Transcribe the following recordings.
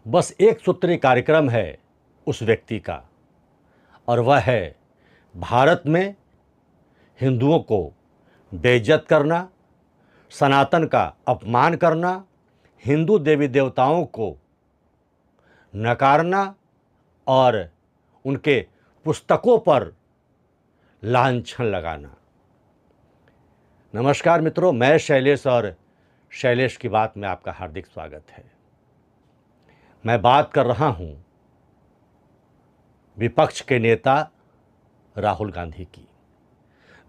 बस एक सूत्री कार्यक्रम है उस व्यक्ति का, और वह है भारत में हिंदुओं को बेइज्जत करना, सनातन का अपमान करना, हिंदू देवी देवताओं को नकारना और उनके पुस्तकों पर लांछन लगाना। नमस्कार मित्रों, मैं शैलेश और शैलेश की बात में आपका हार्दिक स्वागत है। मैं बात कर रहा हूं विपक्ष के नेता राहुल गांधी की।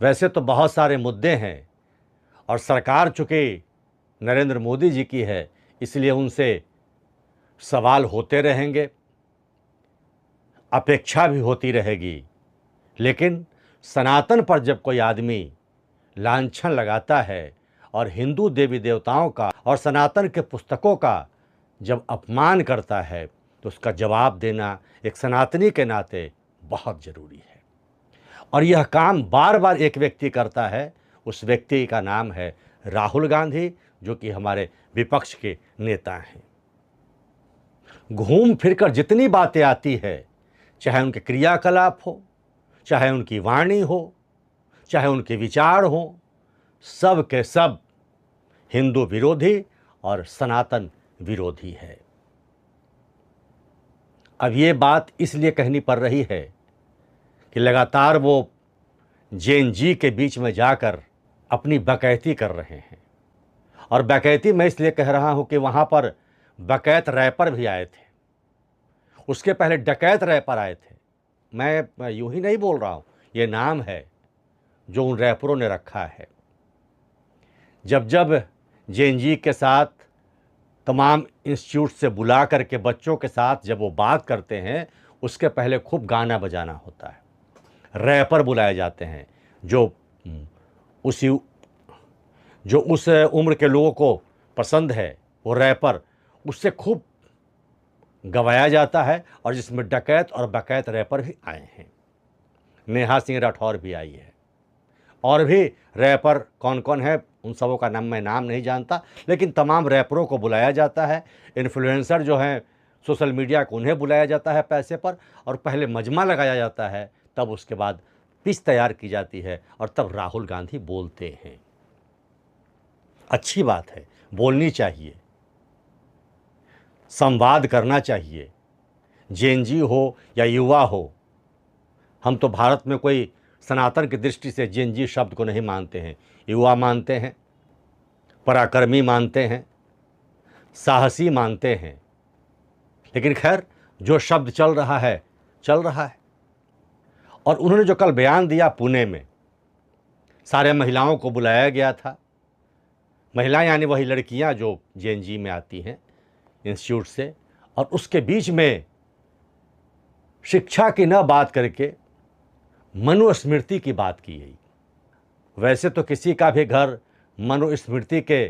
वैसे तो बहुत सारे मुद्दे हैं और सरकार चूंकि नरेंद्र मोदी जी की है, इसलिए उनसे सवाल होते रहेंगे, अपेक्षा भी होती रहेगी। लेकिन सनातन पर जब कोई आदमी लांछन लगाता है और हिंदू देवी देवताओं का और सनातन के पुस्तकों का जब अपमान करता है, तो उसका जवाब देना एक सनातनी के नाते बहुत ज़रूरी है। और यह काम बार बार एक व्यक्ति करता है। उस व्यक्ति का नाम है राहुल गांधी, जो कि हमारे विपक्ष के नेता हैं। घूम फिरकर जितनी बातें आती है, चाहे उनके क्रियाकलाप हो, चाहे उनकी वाणी हो, चाहे उनके विचार हो, सब के सब हिंदू विरोधी और सनातन विरोधी है। अब ये बात इसलिए कहनी पड़ रही है कि लगातार वो जेएनजी के बीच में जाकर अपनी बकैती कर रहे हैं। और बकैती मैं इसलिए कह रहा हूं कि वहां पर बकैत रैपर भी आए थे, उसके पहले डकैत रैपर आए थे। मैं यूं ही नहीं बोल रहा हूं, ये नाम है जो उन रैपरों ने रखा है। जब जब जेएनजी के साथ तमाम इंस्टीट्यूट से बुला करके बच्चों के साथ जब वो बात करते हैं, उसके पहले खूब गाना बजाना होता है। रैपर बुलाए जाते हैं जो उस उम्र के लोगों को पसंद है, वो रैपर, उससे खूब गवाया जाता है। और जिसमें डकैत और बकैत रैपर भी आए हैं। नेहा सिंह राठौर भी आई है, और भी रैपर कौन कौन है उन सबों का नाम मैं नहीं जानता, लेकिन तमाम रैपरों को बुलाया जाता है। इन्फ्लुएंसर जो हैं सोशल मीडिया को, उन्हें बुलाया जाता है पैसे पर, और पहले मजमा लगाया जाता है, तब उसके बाद पिच तैयार की जाती है, और तब राहुल गांधी बोलते हैं। अच्छी बात है, बोलनी चाहिए, संवाद करना चाहिए। जेएनजी हो या युवा हो, हम तो भारत में कोई सनातन की दृष्टि से जेएनजी शब्द को नहीं मानते हैं। युवा मानते हैं, पराक्रमी मानते हैं, साहसी मानते हैं। लेकिन खैर, जो शब्द चल रहा है चल रहा है। और उन्होंने जो कल बयान दिया पुणे में, सारे महिलाओं को बुलाया गया था। महिलाएं यानी वही लड़कियां जो जेएनजी में आती हैं इंस्टीट्यूट से, और उसके बीच में शिक्षा की न बात करके मनुस्मृति की बात की गई। वैसे तो किसी का भी घर मनुस्मृति के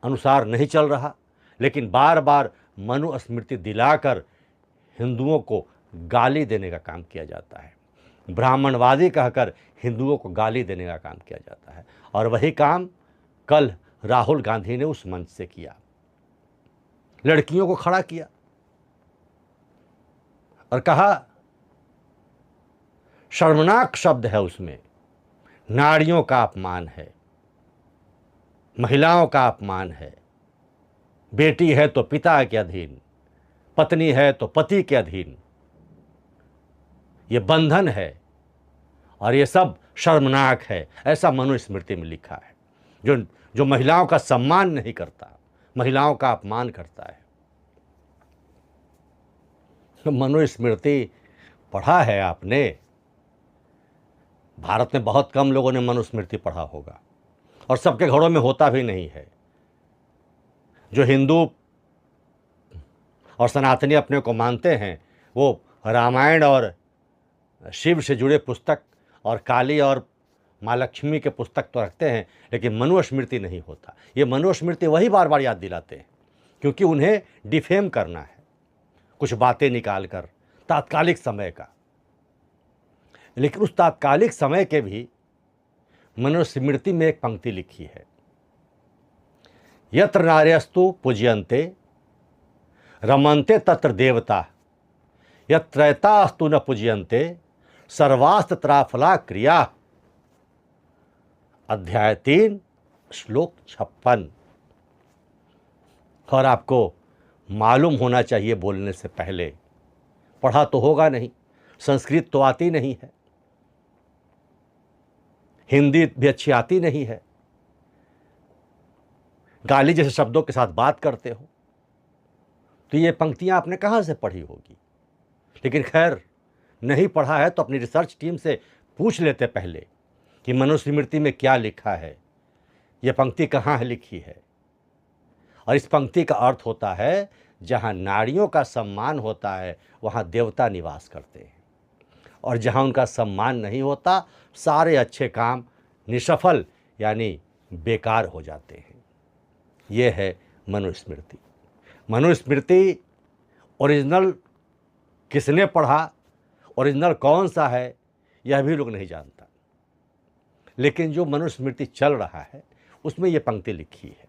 अनुसार नहीं चल रहा, लेकिन बार बार मनुस्मृति दिलाकर हिंदुओं को गाली देने का काम किया जाता है। ब्राह्मणवादी कहकर हिंदुओं को गाली देने का काम किया जाता है। और वही काम कल राहुल गांधी ने उस मंच से किया, लड़कियों को खड़ा किया और कहा, शर्मनाक शब्द है उसमें, नारियों का अपमान है, महिलाओं का अपमान है। बेटी है तो पिता के अधीन, पत्नी है तो पति के अधीन, ये बंधन है और ये सब शर्मनाक है। ऐसा मनुस्मृति में लिखा है। जो महिलाओं का सम्मान नहीं करता, महिलाओं का अपमान करता है। तो मनुस्मृति पढ़ा है आपने? भारत में बहुत कम लोगों ने मनुस्मृति पढ़ा होगा, और सबके घरों में होता भी नहीं है। जो हिंदू और सनातनी अपने को मानते हैं, वो रामायण और शिव से जुड़े पुस्तक और काली और माँ लक्ष्मी के पुस्तक तो रखते हैं, लेकिन मनुस्मृति नहीं होता। ये मनुस्मृति वही बार बार याद दिलाते हैं, क्योंकि उन्हें डिफेम करना है, कुछ बातें निकाल कर तात्कालिक समय का। लेकिन उस तात्कालिक समय के भी मनुस्मृति में एक पंक्ति लिखी है, यत्र नार्यस्तु पूज्यन्ते रमन्ते तत्र देवता यत्रैतास्तु न पूज्यन्ते सर्वास्त्र त्राफला क्रिया। अध्याय 3 श्लोक 56। और आपको मालूम होना चाहिए बोलने से पहले, पढ़ा तो होगा नहीं, संस्कृत तो आती नहीं है, हिंदी भी अच्छी आती नहीं है, गाली जैसे शब्दों के साथ बात करते हो, तो ये पंक्तियां आपने कहाँ से पढ़ी होगी। लेकिन खैर, नहीं पढ़ा है तो अपनी रिसर्च टीम से पूछ लेते पहले कि मनुस्मृति में क्या लिखा है, ये पंक्ति कहाँ है लिखी है। और इस पंक्ति का अर्थ होता है जहाँ नारियों का सम्मान होता है वहाँ देवता निवास करते हैं, और जहाँ उनका सम्मान नहीं होता सारे अच्छे काम निष्फल यानी बेकार हो जाते हैं। ये है मनुस्मृति। मनुस्मृति ओरिजिनल किसने पढ़ा, ओरिजिनल कौन सा है, यह भी लोग नहीं जानता। लेकिन जो मनुस्मृति चल रहा है उसमें ये पंक्ति लिखी है,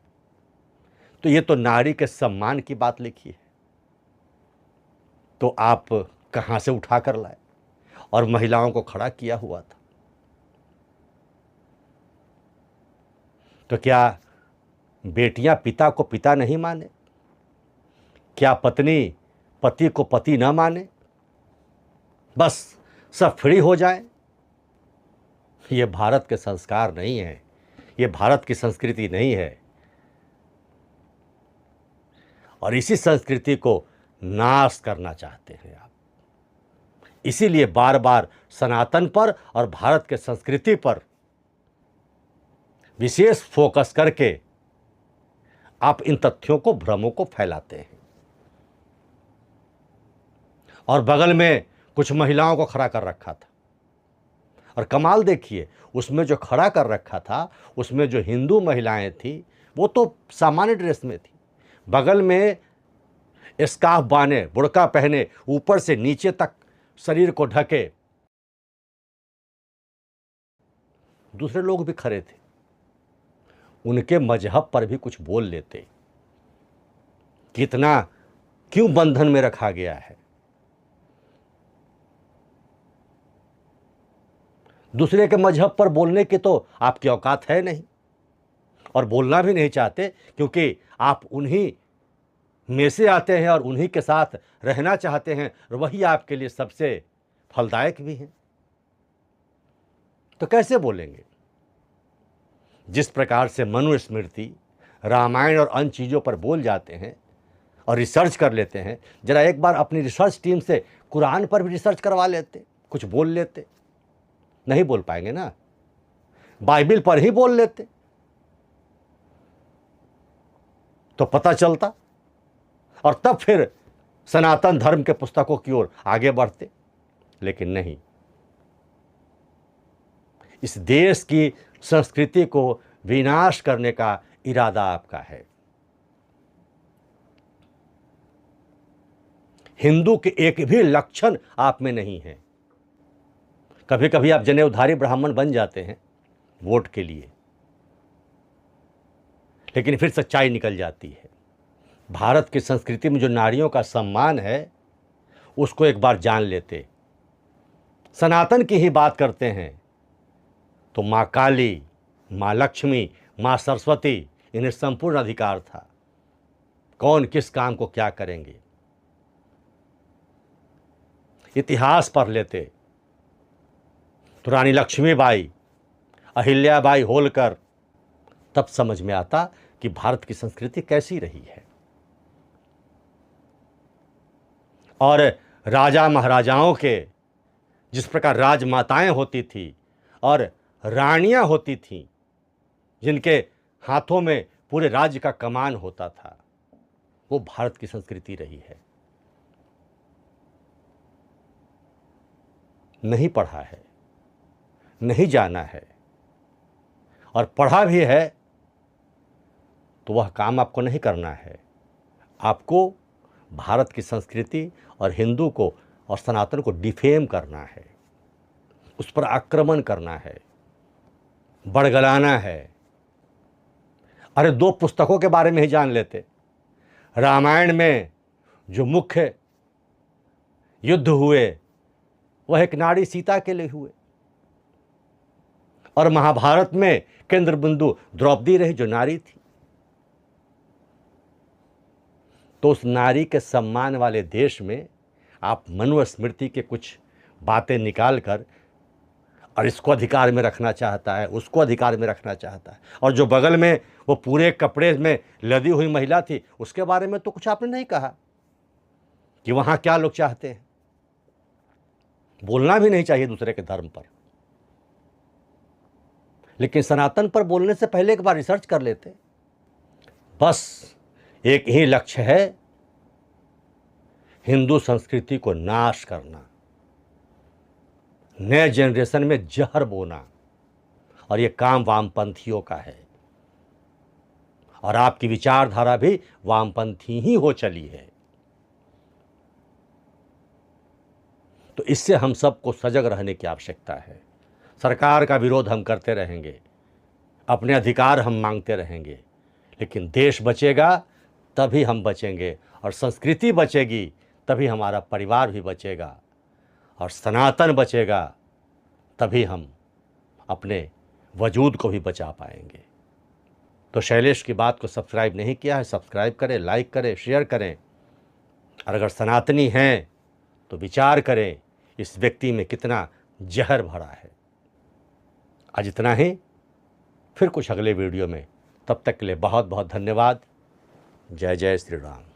तो ये तो नारी के सम्मान की बात लिखी है, तो आप कहाँ से उठा कर लाए और महिलाओं को खड़ा किया हुआ था। तो क्या बेटियां पिता को पिता नहीं माने? क्या पत्नी पति को पति न माने? बस सब फ्री हो जाए? ये भारत के संस्कार नहीं है, ये भारत की संस्कृति नहीं है। और इसी संस्कृति को नाश करना चाहते हैं आप। इसीलिए बार बार सनातन पर और भारत के संस्कृति पर विशेष फोकस करके आप इन तथ्यों को, भ्रमों को फैलाते हैं। और बगल में कुछ महिलाओं को खड़ा कर रखा था, और कमाल देखिए, उसमें जो खड़ा कर रखा था उसमें जो हिंदू महिलाएं थी वो तो सामान्य ड्रेस में थी, बगल में स्कार्फ बांधे, बुर्का पहने, ऊपर से नीचे तक शरीर को ढके दूसरे लोग भी खड़े थे। उनके मजहब पर भी कुछ बोल लेते, कितना क्यों बंधन में रखा गया है। दूसरे के मजहब पर बोलने की तो आपकी औकात है नहीं, और बोलना भी नहीं चाहते, क्योंकि आप उन्हीं में से आते हैं और उन्हीं के साथ रहना चाहते हैं, और वही आपके लिए सबसे फलदायक भी हैं। तो कैसे बोलेंगे? जिस प्रकार से मनुस्मृति, रामायण और अन्य चीज़ों पर बोल जाते हैं और रिसर्च कर लेते हैं, जरा एक बार अपनी रिसर्च टीम से कुरान पर भी रिसर्च करवा लेते, कुछ बोल लेते। नहीं बोल पाएंगे ना, बाइबिल पर ही बोल लेते तो पता चलता, और तब फिर सनातन धर्म के पुस्तकों की ओर आगे बढ़ते। लेकिन नहीं, इस देश की संस्कृति को विनाश करने का इरादा आपका है। हिंदू के एक भी लक्षण आप में नहीं है। कभी कभी आप जनेऊधारी ब्राह्मण बन जाते हैं वोट के लिए, लेकिन फिर सच्चाई निकल जाती है। भारत की संस्कृति में जो नारियों का सम्मान है उसको एक बार जान लेते, सनातन की ही बात करते हैं, तो माँ काली, माँ लक्ष्मी, माँ सरस्वती, इन्हें संपूर्ण अधिकार था कौन किस काम को क्या करेंगे। इतिहास पढ़ लेते तो रानी लक्ष्मीबाई, अहिल्याबाई होलकर, तब समझ में आता कि भारत की संस्कृति कैसी रही है। और राजा महाराजाओं के जिस प्रकार राजमाताएं होती थी और रानियां होती थीं, जिनके हाथों में पूरे राज्य का कमान होता था, वो भारत की संस्कृति रही है। नहीं पढ़ा है, नहीं जाना है, और पढ़ा भी है तो वह काम आपको नहीं करना है। आपको भारत की संस्कृति और हिंदू को और सनातन को डिफेम करना है, उस पर आक्रमण करना है, बड़गलाना है। अरे 2 पुस्तकों के बारे में ही जान लेते। रामायण में जो मुख्य युद्ध हुए वह एक नारी सीता के लिए हुए, और महाभारत में केंद्र बिंदु द्रौपदी रही जो नारी थी। तो उस नारी के सम्मान वाले देश में आप मनुस्मृति के कुछ बातें निकाल कर और इसको अधिकार में रखना चाहता है, उसको अधिकार में रखना चाहता है, और जो बगल में वो पूरे कपड़े में लदी हुई महिला थी उसके बारे में तो कुछ आपने नहीं कहा कि वहाँ क्या लोग चाहते हैं। बोलना भी नहीं चाहिए दूसरे के धर्म पर, लेकिन सनातन पर बोलने से पहले एक बार रिसर्च कर लेते। बस एक ही लक्ष्य है, हिंदू संस्कृति को नाश करना, नए जनरेशन में जहर बोना, और ये काम वामपंथियों का है, और आपकी विचारधारा भी वामपंथी ही हो चली है। तो इससे हम सबको सजग रहने की आवश्यकता है। सरकार का विरोध हम करते रहेंगे, अपने अधिकार हम मांगते रहेंगे, लेकिन देश बचेगा तभी हम बचेंगे, और संस्कृति बचेगी तभी हमारा परिवार भी बचेगा, और सनातन बचेगा तभी हम अपने वजूद को भी बचा पाएंगे। तो शैलेश की बात को सब्सक्राइब नहीं किया है, सब्सक्राइब करें, लाइक करें, शेयर करें, और अगर सनातनी हैं तो विचार करें इस व्यक्ति में कितना जहर भरा है। आज इतना ही, फिर कुछ अगले वीडियो में, तब तक के लिए बहुत बहुत धन्यवाद। जय जय श्री राम।